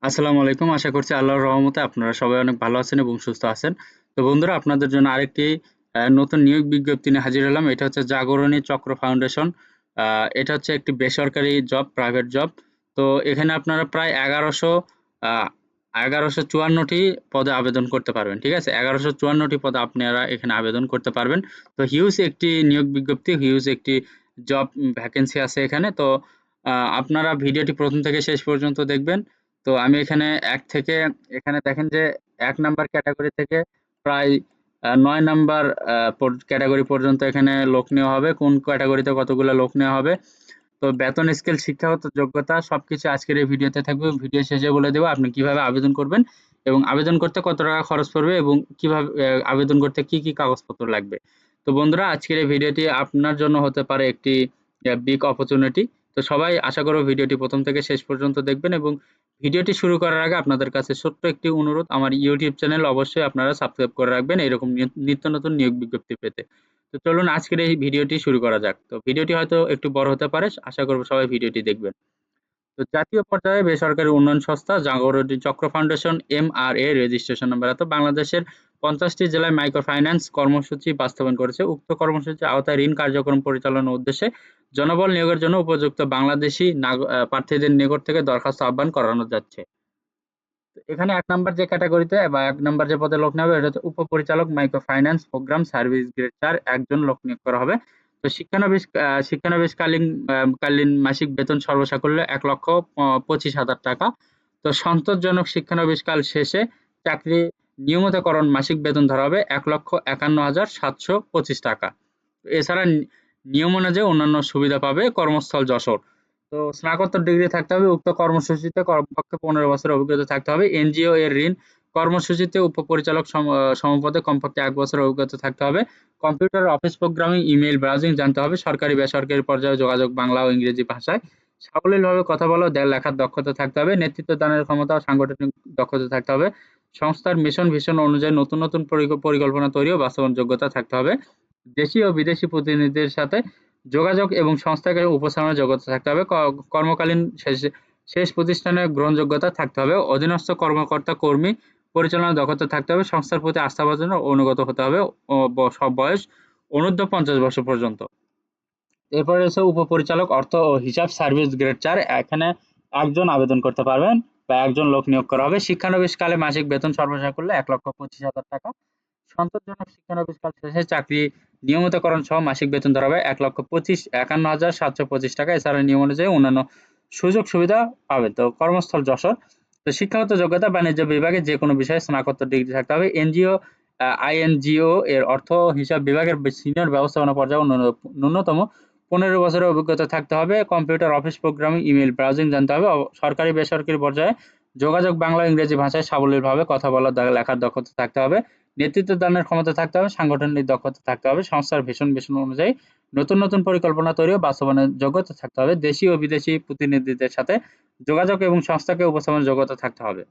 আসসালামু আলাইকুম। আশা করছি আল্লাহর রহমতে আপনারা সবাই অনেক ভালো আছেন এবং সুস্থ আছেন। তো বন্ধুরা, আপনাদের জন্য আরেকটি নতুন নিয়োগ বিজ্ঞপ্তি নিয়ে হাজির হলাম। এটা হচ্ছে জাগরণী চক্র ফাউন্ডেশন। এটা হচ্ছে একটি বেসরকারি জব, প্রাইভেট জব। তো এখানে আপনারা প্রায় ১১৫৪ টি পদে আবেদন করতে পারবেন। ঠিক আছে? ১১৫৪ টি পদে আপনারা এখানে আবেদন করতে পারবেন। তো হিউজ একটি নিয়োগ বিজ্ঞপ্তি, হিউজ একটি জব ভ্যাকেন্সি আছে এখানে। তো আপনারা ভিডিওটি ১ম থেকে শেষ পর্যন্ত দেখবেন। তো আমি এখানে এখানে দেখেন যে ১ নাম্বার ক্যাটেগরি থেকে প্রায় ৯ নাম্বার ক্যাটেগরি পর্যন্ত এখানে লোক নেওয়া হবে। কোন ক্যাটেগরিতে কতগুলো লোক নেওয়া হবে। তো বেতন স্কেল, শিক্ষাগত যোগ্যতা সবকিছু আজকের এই ভিডিওতে থাকবে। ভিডিও শেষে বলে দেব আপনি কিভাবে আবেদন করবেন এবং আবেদন করতে কত টাকা খরচ পড়বে এবং কিভাবে আবেদন করতে কি, কি কাগজপত্র লাগবে। তো বন্ধুরা, আজকের এই ভিডিওটি আপনার জন্য হতে পারে একটি বিগ অপরচুনিটি। তো সবাই আশা করব ভিডিওটি ১ম থেকে শেষ পর্যন্ত দেখবেন এবং ভিডিওটি শুরু করার আগে আপনাদের কাছে ছোট্ট একটি অনুরোধ, আমার ইউটিউব চ্যানেল অবশ্যই আপনারা সাবস্ক্রাইব করে রাখবেন এরকম নিত্য নতুন নিয়োগ বিজ্ঞপ্তি পেতে। তো চলুন আজকের এই ভিডিওটি শুরু করা যাক। তো ভিডিওটি হয়তো একটু বড় হতে পারে। আশা করব সবাই ভিডিওটি দেখবেন। তো জাতীয় পর্যায়ে বেসরকারি উন্নয়ন সংস্থা জাগরণী চক্র ফাউন্ডেশন এমআরএ রেজিস্ট্রেশন নাম্বার এত বাংলাদেশের ৫০টি জেলায় মাইক্রো ফাইন্যান্স কর্মসূচি বাস্তবায়ন করেছে। উক্ত কর্মসূচির আওতায় ঋণ কার্যক্রম পরিচালনার উদ্দেশ্যে জনবল নিয়োগের জন্য উপযুক্ত বাংলাদেশি প্রার্থীদের নিকট থেকে দরখাস্ত আহ্বান করানো যাচ্ছে। এখানে ১ নাম্বার যে ক্যাটেগরিতে বা ১ নাম্বার যে পদে লোক নেওয়া হবে এটা হচ্ছে উপপরিচালক micro finance program service grade ৪, একজন লোক নিয়োগ করা হবে। তো শিক্ষানবিশ কালীন মাসিক বেতন সর্বসাকুল্যে ১,২৫,০০০ টাকা। তো সন্তোষজনক শিক্ষানবিশকাল শেষে চাকরি নিয়মিতকরণ মাসিক বেতন ধরা হবে ১,৫১,৭২৫ টাকা। এছাড়া নিয়ম অনুযায়ী অন্যান্য সুবিধা পাবে কর্মস্থল যশোর। তো স্নাতকোত্তর ডিগ্রি থাকতে হবে। উক্ত কর্মসূচিতে কমপক্ষে ১৫ বছরের অভিজ্ঞতা থাকতে হবে। এনজিও এর ঋণ কর্মসূচিতে উপপরিচালক সমপদে কমপক্ষে ১ বছরের অভিজ্ঞতা থাকতে হবে। Computer, office programming, email browsing জানতে হবে। সরকারি বেসরকারি পর্যায়ে যোগাযোগ বাংলা ও ইংরেজি ভাষায়। সাবলীলভাবে কথা বলা ও লেখার দক্ষতা থাকতে হবে। নেতৃত্ব দানের ক্ষমতা ও সাংগঠনিক দক্ষতা থাকতে হবে। সংস্থার মিশন ভিশন অনুযায়ী নতুন নতুন পরিকল্পনা তৈরি ও বাস্তবায়ন যোগ্যতা থাকতে হবে। দেশি ও বিদেশি প্রতিনিধিদের সাথে যোগাযোগ এবং সংস্থাকে উপস্থাপনের যোগ্যতা থাকতে হবে। কর্মকালীন শেষ প্রতিষ্ঠানে গ্রহণযোগ্যতা থাকতে হবে। অধীনস্থ কর্মকর্তা কর্মী পরিচালনার দক্ষতা থাকতে হবে। সংস্থার প্রতি আস্থাভাজন ও অনুগত হতে হবে। সব বয়স অনূর্ধ্ব ৫০ বছর পর্যন্ত। এরপরে রয়েছে উপপরিচালক অর্থ ও হিসাব সার্ভিস গ্রেড ৪, এখানে একজন আবেদন করতে পারবেন বা একজন লোক নিয়োগ করা হবে। শিক্ষানবিশকালে মাসিক বেতন সর্বসাকুল্যে ১,২৫,০০০ টাকা। সন্তোষজনক শিক্ষানবিশকাল শেষে চাকরি নিয়মিতকরণ সহ মাসিক বেতন ধরা হবে ১,৫১,৭২৫ টাকা। এছাড়া নিয়ম অনুযায়ী অন্যান্য সুযোগ সুবিধা পাবেন। তো কর্মস্থল যশোর। তো শিক্ষাগত যোগ্যতা বাণিজ্য বিভাগে যে কোনো বিষয়ে স্নাতকোত্তর ডিগ্রি থাকতে হবে। আইএনজিও এর অর্থ হিসাব বিভাগের সিনিয়র ব্যবস্থাপনা পর্যায়ে ন্যূনতম ১৫ বছরের অভিজ্ঞতা থাকতে হবে। Computer, office programming, email browsing জানতে হবে। সরকারি বেসরকারি পর্যায়ে যোগাযোগ বাংলা ও ইংরেজি ভাষায় সাবলীলভাবে কথা বলা লেখার দক্ষতা থাকতে হবে। নেতৃত্ব দানের ক্ষমতা থাকতে হবে। সাংগঠনিক দক্ষতা থাকতে হবে। সংস্থার ভিশন অনুযায়ী নতুন নতুন পরিকল্পনা তৈরি ও বাস্তবায়নের যোগ্যতা থাকতে হবে। দেশি ও বিদেশি প্রতিনিধিদের সাথে যোগাযোগ এবং সংস্থাকে উপস্থাপনের যোগ্যতা থাকতে হবে।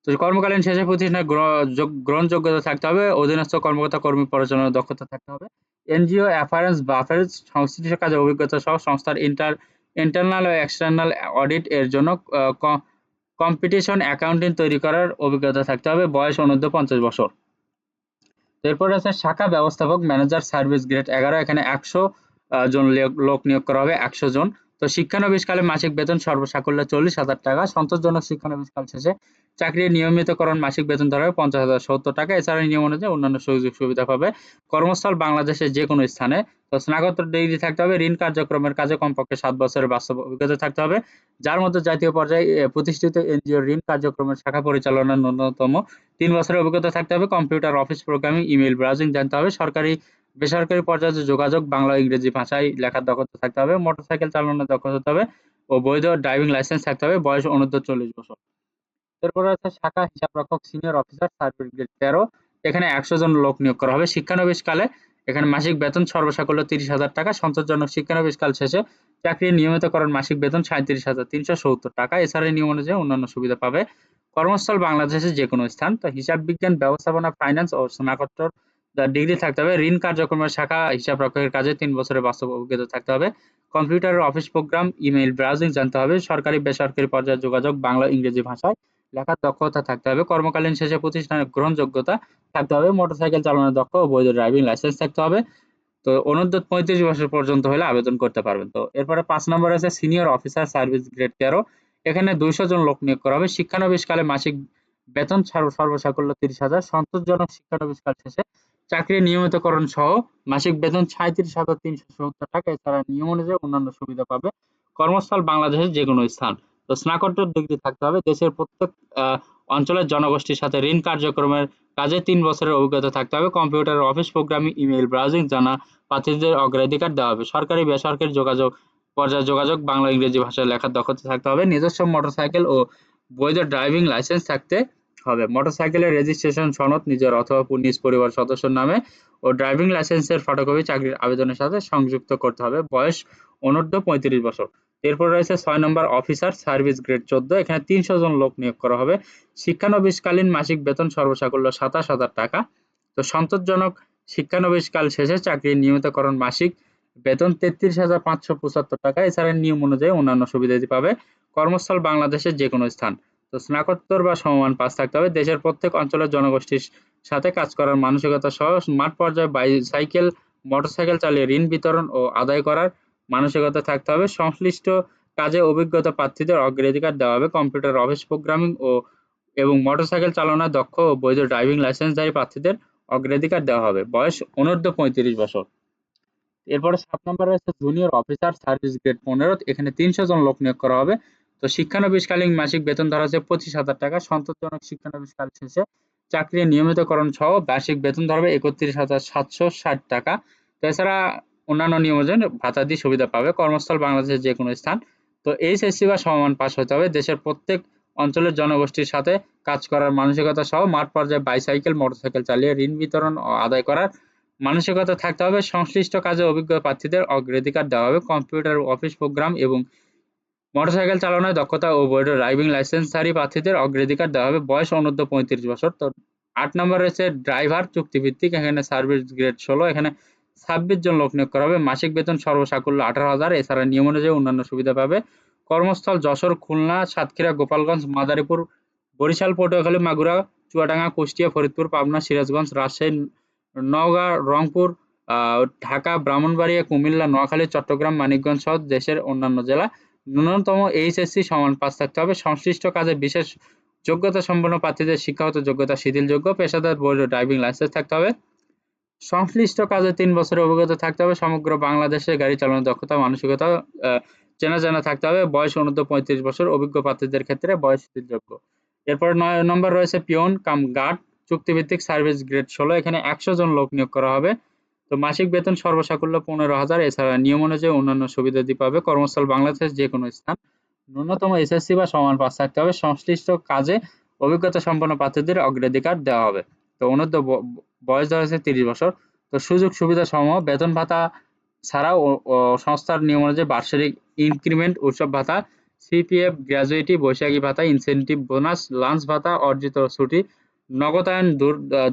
তো কর্মকালীন শেষে প্রতিষ্ঠানে গ্রহণযোগ্যতা থাকতে হবে। অধীনস্থ কর্মকর্তা কর্মী পরিচালনার দক্ষতা থাকতে হবে। এনজিও অ্যাফায়ার্স সংশ্লিষ্ট কাজে অভিজ্ঞতা সহ সংস্থার ইন্টারনাল ও এক্সটার্নাল অডিট এর জন্য কম্পিটিশন অ্যাকাউন্টিং তৈরি করার অভিজ্ঞতা থাকতে হবে। বয়স অনূর্ধ্ব ৫০ বছর। এরপরে আছে শাখা ব্যবস্থাপক ম্যানেজার সার্ভিস গ্রেড ১১, এখানে ১০০ জন লোক নিয়োগ করা হবে, ১০০ জন। তো শিক্ষানবিশকালে মাসিক বেতন সর্বসাকুল্যে ৪০,০০০ টাকা। সন্তোষজনক শিক্ষানবিশকাল শেষে চাকরির নিয়মিতকরণ মাসিক বেতন ধরা হবে ৫০,০৭০ টাকা। এছাড়া নিয়ম অনুযায়ী অন্যান্য সুযোগ সুবিধা পাবে কর্মস্থল বাংলাদেশের যে কোনো স্থানে। তো স্নাতকোত্তর ডিগ্রি থাকতে হবে। ঋণ কার্যক্রমের কাজে কমপক্ষে ৭ বছরের বাস্তব অভিজ্ঞতা থাকতে হবে, যার মধ্যে জাতীয় পর্যায়ে প্রতিষ্ঠিত এনজিও ঋণ কার্যক্রমের শাখা পরিচালনার ন্যূনতম ৩ বছরের অভিজ্ঞতা থাকতে হবে। Computer, office programming, email browsing জানতে হবে। সরকারি বেসরকারি পর্যায়ে যোগাযোগ বাংলা ও ইংরেজি ভাষায় লেখার দক্ষতা থাকতে হবে। মোটরসাইকেল চালানোর দক্ষতা থাকতে হবে ও বৈধ ড্রাইভিং লাইসেন্স থাকতে হবে। বয়স অনূর্ধ্ব ৪০ বছর। এরপরে আছে শাখা হিসাবরক্ষক সিনিয়র অফিসার সার্ভিস গ্রেড ১৩, এখানে ১০০ জন লোক নিয়োগ করা হবে। শিক্ষানবিশকালে এখানে মাসিক বেতন সর্বসাকুল্যে ৩০,০০০ টাকা। সন্তোষজনক শিক্ষানবিশকাল শেষে চাকরির নিয়মিতকরণ মাসিক বেতন ৩৭,৩৭০ টাকা। এছাড়া নিয়ম অনুযায়ী অন্যান্য সুবিধা পাবে কর্মস্থল বাংলাদেশের যে কোনো স্থান। তো হিসাব বিজ্ঞান, ব্যবস্থাপনা, ফাইন্যান্স ও স্নাতকোত্তর ডিগ্রি থাকতে হবে। ঋণ কার্যক্রমের শাখা হিসাব রক্ষকের কাজে ৩ বছরের বাস্তব অভিজ্ঞতা থাকতে হবে। কম্পিউটারের অফিস প্রোগ্রাম, ইমেইল ব্রাউজিং জানতে হবে। সরকারি বেসরকারি পর্যায়ে যোগাযোগ বাংলা ইংরেজি ভাষায় লেখার দক্ষতা থাকতে হবে। কর্মকালীন শেষে প্রতিষ্ঠানের গ্রহণযোগ্যতা থাকতে হবে। মোটরসাইকেল চালানোর দক্ষ ও বৈধ ড্রাইভিং লাইসেন্স থাকতে হবে। তো অনূর্ধ্ব ৩৫ বছর পর্যন্ত হলে আবেদন করতে পারবেন। তো এরপরে ৫ নম্বরে আছে সিনিয়র অফিসার সার্ভিস গ্রেড ১৩। এখানে ২০০ জন লোক নিয়োগ করা হবে। শিক্ষানবিশকালে মাসিক বেতন সর্বসাকুল্য ৩০,০০০। সন্তোষজনক শিক্ষানবিশকাল শেষে চাকরির নিয়মিতকরণ সহ মাসিক বেতন ৩৭,৩৭০ টাকা। এছাড়া নিয়ম অনুযায়ী অন্যান্য সুবিধা পাবে। কর্মস্থল বাংলাদেশের যেকোনো স্থান। তো স্নাতকোত্তর ডিগ্রি থাকতে হবে। দেশের প্রত্যেক অঞ্চলের জনগোষ্ঠীর সাথে ঋণ কার্যক্রমের কাজে ৩ বছরের অভিজ্ঞতা থাকতে হবে। Computer, office programming, email browsing জানা প্রার্থীদের অগ্রাধিকার দেওয়া হবে। সরকারি বেসরকারি পর্যায়ে যোগাযোগ বাংলা ইংরেজি ভাষায় লেখার দক্ষতা থাকতে হবে। নিজস্ব মোটরসাইকেল ও বৈধ ড্রাইভিং লাইসেন্স থাকতে হবে। মোটরসাইকেলের রেজিস্ট্রেশন সনদ নিজের অথবা নিজ পরিবার সদস্যের নামে ও ড্রাইভিং লাইসেন্সের ফটোকপি চাকরির আবেদনের সাথে সংযুক্ত করতে হবে। বয়স অনূর্ধ্ব ৩৫ বছর। এরপর রয়েছে ৬ নম্বর অফিসার সার্ভিস গ্রেড ১৪। এখানে ৩০০ জন লোক নিয়োগ করা হবে। শিক্ষানবিশকালীন মাসিক বেতন সর্বসাকুল্য ২৭,০০০ টাকা। তো সন্তোষজনক শিক্ষানবিশকাল শেষে চাকরির নিয়মিতকরণ মাসিক বেতন ৩৩,৫৭৫ টাকা। এছাড়া নিয়ম অনুযায়ী অন্যান্য সুবিধাদি পাবে। কর্মস্থল বাংলাদেশের যেকোনো স্থান। তো স্নাতকোত্তর বা সমমান পাস থাকতে হবে। দেশের প্রত্যেক অঞ্চলের জনগোষ্ঠীর সাথে কাজ করার মানসিকতা সহ মাঠ পর্যায়ে বাইসাইকেল, মোটরসাইকেল চালিয়ে ঋণ বিতরণ ও আদায় করার মানসিকতা থাকতে হবে। সংশ্লিষ্ট কাজে অভিজ্ঞতা প্রার্থীদের অগ্রাধিকার দেওয়া হবে। কম্পিউটার, অফিস প্রোগ্রামিং এবং মোটরসাইকেল চালানোয় দক্ষ ও বৈধ ড্রাইভিং লাইসেন্সধারী প্রার্থীদের অগ্রাধিকার দেওয়া হবে। বয়স অনূর্ধ্ব ৩৫ বছর। এরপরে ৭ নম্বরে রয়েছে জুনিয়র অফিসার সার্ভিস গ্রেড ১৫। এখানে ৩০০ জন লোক নিয়োগ করা হবে। তো শিক্ষানবিশকালীন মাসিক বেতন ধরা হচ্ছে ২৫,০০০ টাকা। সন্তোষজনক শিক্ষানবিশকাল শেষে চাকরির নিয়মিতকরণ সহ বার্ষিক বেতন ধরবে ৩১,৭৬০ টাকা। তো এছাড়া অন্যান্য নিয়ম অনুযায়ী ভাতাদি সুবিধা পাবে। কর্মস্থল বাংলাদেশের যেকোনো স্থান। তো এইচএসসি বা সমমান পাস হতে হবে। দেশের প্রত্যেক অঞ্চলের জনগোষ্ঠীর সাথে কাজ করার মানসিকতা সহ মাঠ পর্যায়ে বাইসাইকেল, মোটরসাইকেল চালিয়ে ঋণ বিতরণ ও আদায় করার মানসিকতা থাকতে হবে। সংশ্লিষ্ট কাজে অভিজ্ঞ প্রার্থীদের অগ্রাধিকার দেওয়া হবে। কম্পিউটার, অফিস প্রোগ্রাম এবং মোটরসাইকেল চালানোয় দক্ষতা ও বৈধ ড্রাইভিং লাইসেন্সধারী প্রার্থীদের অগ্রাধিকার দেওয়া হবে। বয়স অনূর্ধ্ব ৩৫ বছর। তো ৮ নম্বর রয়েছে ড্রাইভার চুক্তিভিত্তিক। এখানে সার্ভিস গ্রেড ১৬। এখানে ২৬ জন লোক নিয়োগ করা হবে। মাসিক বেতন সর্বসাকুল্য ১৮,০০০। এছাড়া নিয়ম অনুযায়ী অন্যান্য সুবিধা পাবে। কর্মস্থল যশোর, খুলনা, সাতক্ষীরা, গোপালগঞ্জ, মাদারীপুর, বরিশাল, পটুয়াখালী, মাগুরা, চুয়াডাঙ্গা, কুষ্টিয়া, ফরিদপুর, পাবনা, সিরাজগঞ্জ, রাজশাহী, নওগাঁ, রংপুর, ঢাকা, ব্রাহ্মণবাড়িয়া, কুমিল্লা, নোয়াখালী, চট্টগ্রাম, মানিকগঞ্জ সহ দেশের অন্যান্য জেলা। ন্যূনতম এইচএসসি সমান পাস থাকতে হবে। সংশ্লিষ্ট কাজে বিশেষ যোগ্যতা সম্পন্ন প্রার্থীদের শিক্ষাগত যোগ্যতা শিথিলযোগ্য। পেশাদার বৈধ ড্রাইভিং লাইসেন্স থাকতে হবে। সংশ্লিষ্ট কাজে ৩ বছরের অভিজ্ঞতা থাকতে হবে। সমগ্র বাংলাদেশে গাড়ি চালানোর দক্ষতা, মানসিকতা চেনা জানা থাকতে হবে। বয়স অনূর্ধ্ব ৩৫ বছর। অভিজ্ঞ প্রার্থীদের ক্ষেত্রে বয়স শিথিলযোগ্য। এরপর ৯ নম্বর রয়েছে পিয়ন কাম গার্ড চুক্তিভিত্তিক সার্ভিস গ্রেড ১৬। এখানে ১০০ জন লোক নিয়োগ করা হবে। তো মাসিক বেতন সর্বসাকুল্য ১৫,০০০। এছাড়া নিয়ম অনুযায়ী অন্যান্য সুবিধাদি পাবে। কর্মস্থল বাংলাদেশের যেকোনো স্থান। ন্যূনতম এসএসসি বা সমান পাস থাকতে হবে। সংশ্লিষ্ট কাজে অভিজ্ঞতা সম্পন্ন প্রার্থীদের অগ্রাধিকার দেওয়া হবে। তো অনূর্ধ্ব বয়স ধরা হয়েছে ৩০ বছর। তো সুযোগ সুবিধা সমূহ বেতন ভাতা ছাড়াও সংস্থার নিয়ম অনুযায়ী বার্ষিক ইনক্রিমেন্ট, উৎসব ভাতা, সিপিএফ, গ্র্যাজুইটি, বৈশাখী ভাতা, ইনসেনটিভ বোনাস, লাঞ্চ ভাতা, অর্জিত ছুটি, নগদায়ন,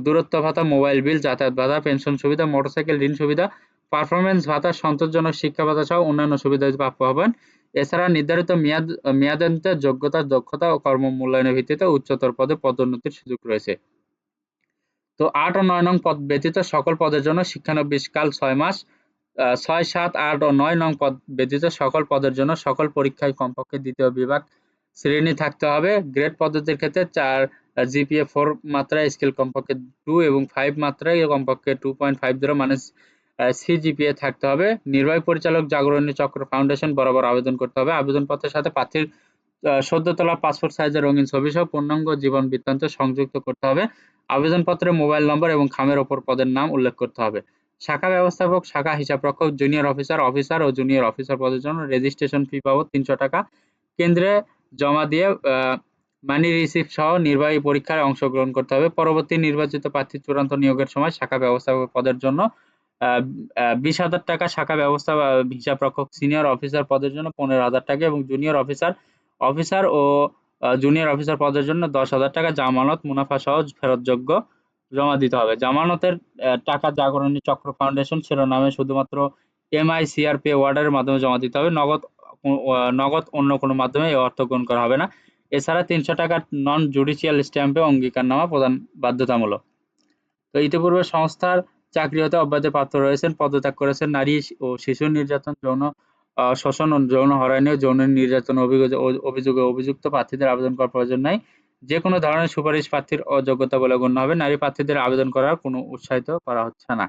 দূরত্ব ভাতা, মোবাইল বিল, যাতায়াত ভাতা, পেনশন সুবিধা, মোটরসাইকেল ঋণ সুবিধা, পারফরমেন্স ভাতা, সন্তোষজনক শিক্ষা ভাতা সহ অন্যান্য সুবিধা প্রাপ্য হবেন। এছাড়া নির্ধারিত মেয়াদান্তে যোগ্যতা, দক্ষতা ও কর্ম মূল্যায়নের ভিত্তিতে উচ্চতর পদে পদোন্নতির সুযোগ রয়েছে। তো ৮ ও ৯ নং পদ ব্যতীত সকল পদের জন্য শিক্ষানবিশকাল ৬ মাস। ৬, ৭, ৮ ও ৯ নং পদ ব্যতীত সকল পদের জন্য সকল পরীক্ষায় কমপক্ষে দ্বিতীয় বিভাগ শ্রেণী থাকতে হবে। গ্রেড পদ্ধতির ক্ষেত্রে ৪ জিপিএ 4 মাত্রায়, স্কেল কমপক্ষে 2 এবং 5 মাত্রায় কমপক্ষে 2.50 মানে সিজিপিএ থাকতে হবে। নির্বাহী পরিচালক, জাগরণী চক্র ফাউন্ডেশন বরাবর আবেদন করতে হবে। আবেদনপত্রের সাথে প্রার্থীর সদ্য তোলা পাসপোর্ট সাইজের রঙিন ছবি সহ পূর্ণাঙ্গ জীবন বৃত্তান্ত সংযুক্ত করতে হবে। আবেদনপত্রে মোবাইল নম্বর এবং খামের ওপর পদের নাম উল্লেখ করতে হবে। শাখা ব্যবস্থাপক, শাখা হিসাবরক্ষক, জুনিয়র অফিসার, অফিসার ও জুনিয়র অফিসার পদের জন্য রেজিস্ট্রেশন ফি বাবদ ৩০০ টাকা কেন্দ্রে জমা দিয়ে মানি রিসিপ্ট সহ নির্বাহী পরীক্ষায় অংশগ্রহণ করতে হবে। পরবর্তী নির্বাচিত প্রার্থী চূড়ান্ত নিয়োগের সময় শাখা ব্যবস্থাপক পদের জন্য ২০,০০০ টাকা, শাখা ব্যবস্থা হিসাবরক্ষক সিনিয়র অফিসার পদের জন্য ১৫,০০০ টাকা এবং জুনিয়র অফিসার, অফিসার ও জুনিয়র অফিসার পদের জন্য ১০,০০০ টাকা জামানত মুনাফা সহ ফেরতযোগ্য। জমা দিতে হবে। জামানতের টাকা জাগরণী চক্র ফাউন্ডেশন শিরোনামে শুধুমাত্র MICRP অর্ডারের মাধ্যমে জমা দিতে হবে। নগদ অন্য কোনো মাধ্যমে এই অর্থ গ্রহণ করা হবে না। এছাড়া ৩০০ টাকার নন জুডিশিয়াল স্ট্যাম্পে অঙ্গীকারনামা প্রদান বাধ্যতামূলক। তো ইতিপূর্বে সংস্থার চাকরি হতে অব্যাহতির প্রাপ্ত রয়েছেন, পদত্যাগ করেছেন, নারী ও শিশু নির্যাতন, যৌন শোষণ ও যৌন হয়রানি ও যৌন নির্যাতন অভিযোগে অভিযুক্ত প্রার্থীদের আবেদন করার প্রয়োজন নাই। যে কোনো ধরনের সুপারিশ প্রার্থীর অযোগ্যতা বলে গণ্য হবে। নারী প্রার্থীদের আবেদন করার কোনো উৎসাহিত করা হচ্ছে না।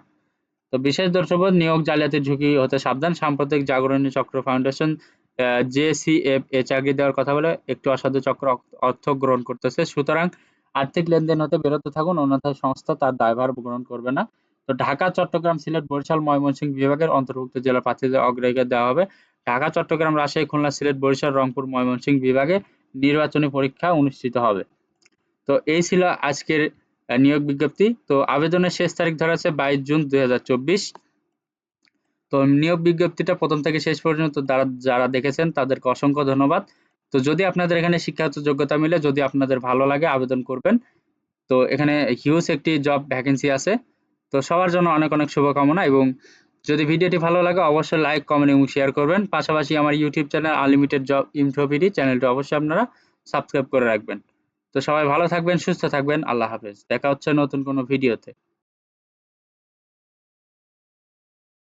তো বিশেষ দ্রষ্টব্য, নিয়োগ জালিয়াতির ঝুঁকি হতে সাবধান। সাম্প্রতিক জাগরণী চক্র ফাউন্ডেশন JCF এ চাকরি দেওয়ার কথা বলে একটি অসাধু চক্র অর্থ গ্রহণ করতেছে। সুতরাং আর্থিক লেনদেন হতে বিরত থাকুন, অন্যথায় সংস্থা তার দায়ভার গ্রহণ করবে না। তো ঢাকা, চট্টগ্রাম, সিলেট, বরিশাল, ময়মনসিংহ বিভাগের অন্তর্ভুক্ত জেলা প্রার্থীদের অগ্রাধিকার দেওয়া হবে। ঢাকা, চট্টগ্রাম, রাজশাহী, খুলনা, সিলেট, বরিশাল, রংপুর, ময়মনসিংহ বিভাগে নির্বাচনী পরীক্ষা অনুষ্ঠিত হবে। তো এই ছিল আজকের নিয়োগ বিজ্ঞপ্তি। তো আবেদনের শেষ তারিখ ধরা আছে 22 জুন 2024। তো নিয়োগ বিজ্ঞপ্তিটা প্রথম থেকে শেষ পর্যন্ত যারা দেখেছেন তাদেরকে অসংখ্য ধন্যবাদ। তো যদি আপনাদের এখানে শিক্ষাগত যোগ্যতা মিলে, যদি আপনাদের ভালো লাগে, আবেদন করবেন। তো এখানে হিউজ একটি জব ভ্যাকেন্সি আছে। তো সবার জন্য অনেক অনেক শুভকামনা, এবং যদি ভিডিওটি ভালো লাগে অবশ্যই লাইক, কমেন্ট এবং শেয়ার করবেন। পাশাপাশি আমার ইউটিউব চ্যানেল আনলিমিটেড জব ইনফোভিডি চ্যানেলটি অবশ্যই আপনারা সাবস্ক্রাইব করে রাখবেন। তো সবাই ভালো থাকবেন, সুস্থ থাকবেন। আল্লাহ হাফেজ। দেখা হচ্ছে নতুন কোনো ভিডিওতে।